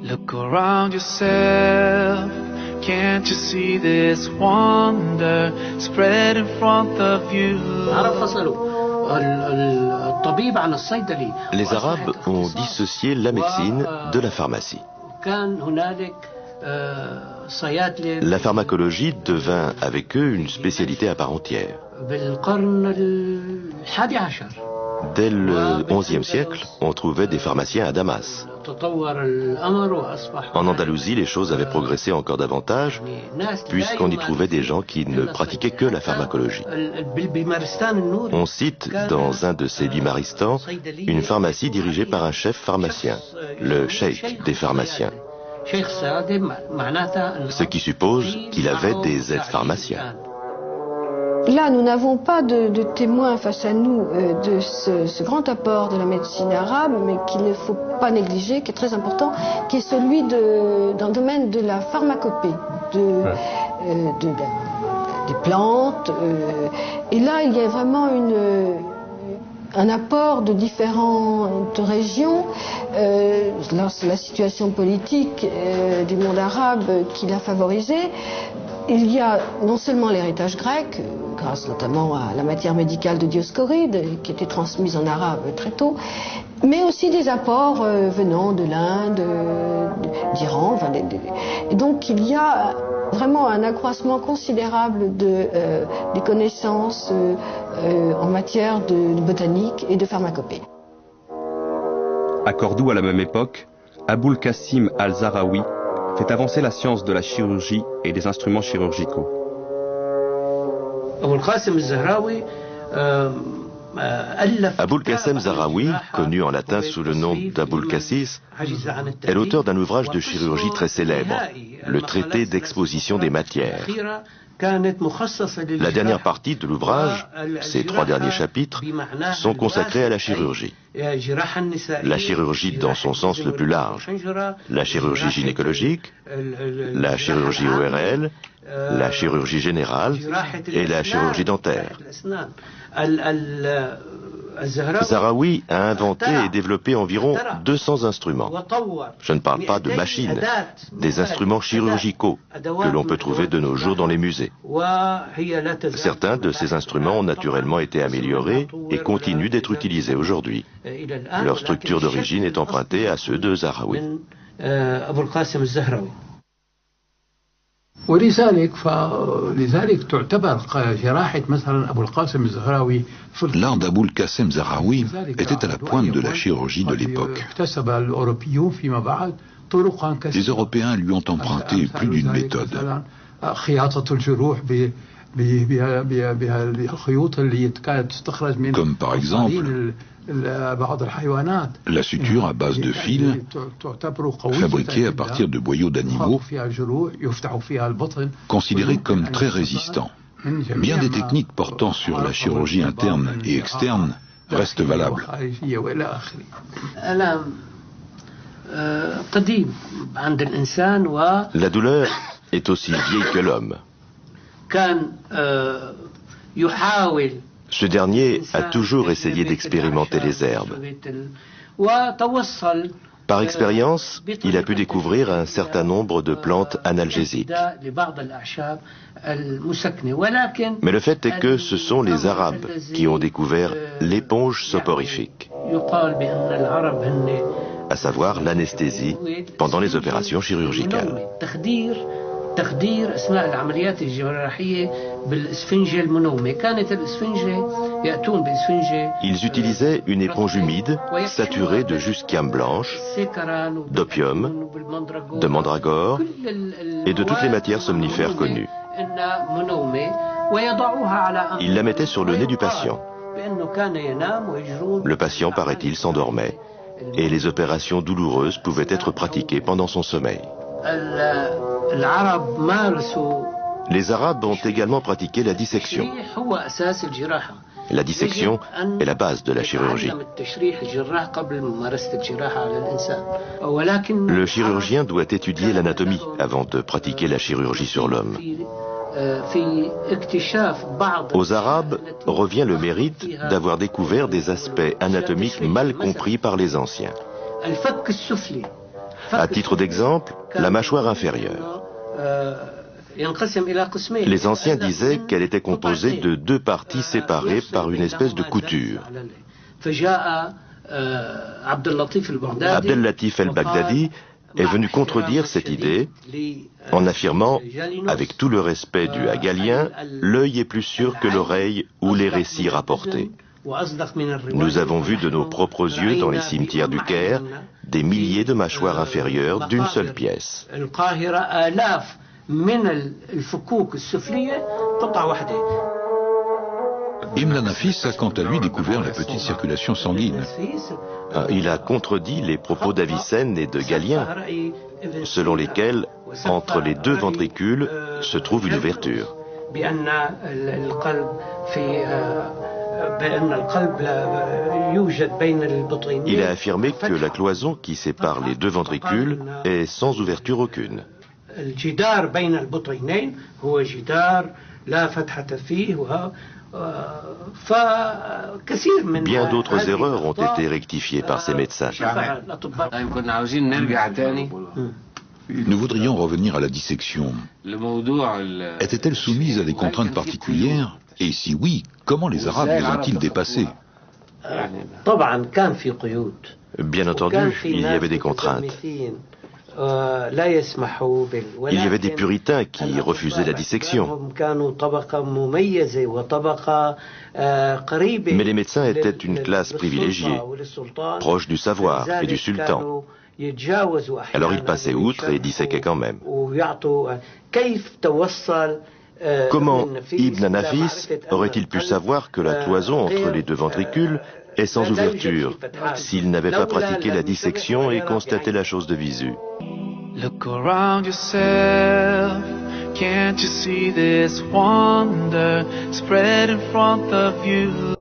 Look around yourself, can't you see this wonder spread in front of you? Les Arabes ont dissocié la médecine de la pharmacie. La pharmacologie devint avec eux une spécialité à part entière. Dès le XIe siècle, on trouvait des pharmaciens à Damas. En Andalousie, les choses avaient progressé encore davantage, puisqu'on y trouvait des gens qui ne pratiquaient que la pharmacologie. On cite dans un de ces bimaristans une pharmacie dirigée par un chef pharmacien, le cheikh des pharmaciens, ce qui suppose qu'il avait des aides pharmaciens. Là, nous n'avons pas de témoin face à nous de ce grand apport de la médecine arabe, mais qu'il ne faut pas négliger, qui est très important, qui est celui dans le domaine de la pharmacopée, des plantes. Et là, il y a vraiment un apport de différentes régions. La situation politique du monde arabe qui l'a favorisé. Il y a non seulement l'héritage grec, grâce notamment à la matière médicale de Dioscoride, qui était transmise en arabe très tôt, mais aussi des apports venant de l'Inde, d'Iran. Et donc il y a vraiment un accroissement considérable des connaissances en matière de botanique et de pharmacopée. À Cordoue, à la même époque, Aboul Qasim al-Zahraoui fait avancer la science de la chirurgie et des instruments chirurgicaux. Aboul Qasim Zahraoui, connu en latin sous le nom d'Aboul Cassis, est l'auteur d'un ouvrage de chirurgie très célèbre, le traité d'exposition des matières. La dernière partie de l'ouvrage, ces 3 derniers chapitres, sont consacrés à la chirurgie. La chirurgie dans son sens le plus large, la chirurgie gynécologique, la chirurgie ORL, la chirurgie générale et la chirurgie dentaire. Zahraoui a inventé et développé environ 200 instruments. Je ne parle pas de machines, des instruments chirurgicaux que l'on peut trouver de nos jours dans les musées. Certains de ces instruments ont naturellement été améliorés et continuent d'être utilisés aujourd'hui. Leur structure d'origine est empruntée à ceux de Zahraoui. L'art d'Aboul Qasim Zahraoui était à la pointe de la chirurgie de l'époque. Les Européens lui ont emprunté plus d'une méthode. Comme par exemple la suture à base de fil fabriquée à partir de boyaux d'animaux considérés comme très résistants. Bien des techniques portant sur la chirurgie interne et externe restent valables. La douleur est aussi vieille que l'homme. Ce dernier a toujours essayé d'expérimenter les herbes. Par expérience, il a pu découvrir un certain nombre de plantes analgésiques. Mais le fait est que ce sont les Arabes qui ont découvert l'éponge soporifique, à savoir l'anesthésie pendant les opérations chirurgicales. Ils utilisaient une éponge humide, saturée de jusquiame blanche, d'opium, de mandragore et de toutes les matières somnifères connues. Ils la mettaient sur le nez du patient. Le patient, paraît-il, s'endormait et les opérations douloureuses pouvaient être pratiquées pendant son sommeil. Les Arabes ont également pratiqué la dissection. La dissection est la base de la chirurgie. Le chirurgien doit étudier l'anatomie avant de pratiquer la chirurgie sur l'homme. Aux Arabes revient le mérite d'avoir découvert des aspects anatomiques mal compris par les anciens. À titre d'exemple, la mâchoire inférieure. Les anciens disaient qu'elle était composée de 2 parties séparées par une espèce de couture. Abdel Latif el-Baghdadi est venu contredire cette idée en affirmant, avec tout le respect dû à Galien, l'œil est plus sûr que l'oreille ou les récits rapportés. Nous avons vu de nos propres yeux dans les cimetières du Caire des milliers de mâchoires inférieures d'une seule pièce. Ibn Nafis a quant à lui découvert la petite circulation sanguine. Il a contredit les propos d'Avicenne et de Galien, selon lesquels, entre les 2 ventricules, se trouve une ouverture. Il a affirmé que la cloison qui sépare les 2 ventricules est sans ouverture aucune. Bien d'autres erreurs ont été rectifiées par ces médecins. Nous voudrions revenir à la dissection. Était-elle soumise à des contraintes particulières? Et si oui, comment les Arabes les ont-ils dépassées? Bien entendu, il y avait des contraintes. Il y avait des puritains qui refusaient la dissection. Mais les médecins étaient une classe privilégiée, proche du savoir et du sultan. Alors ils passaient outre et disséquaient quand même. Comment Ibn Nafis aurait-il pu savoir que la cloison entre les 2 ventricules est sans ouverture s'il n'avait pas pratiqué la dissection et constaté la chose de visu? Look around yourself, can't you see this wonder spread in front of you?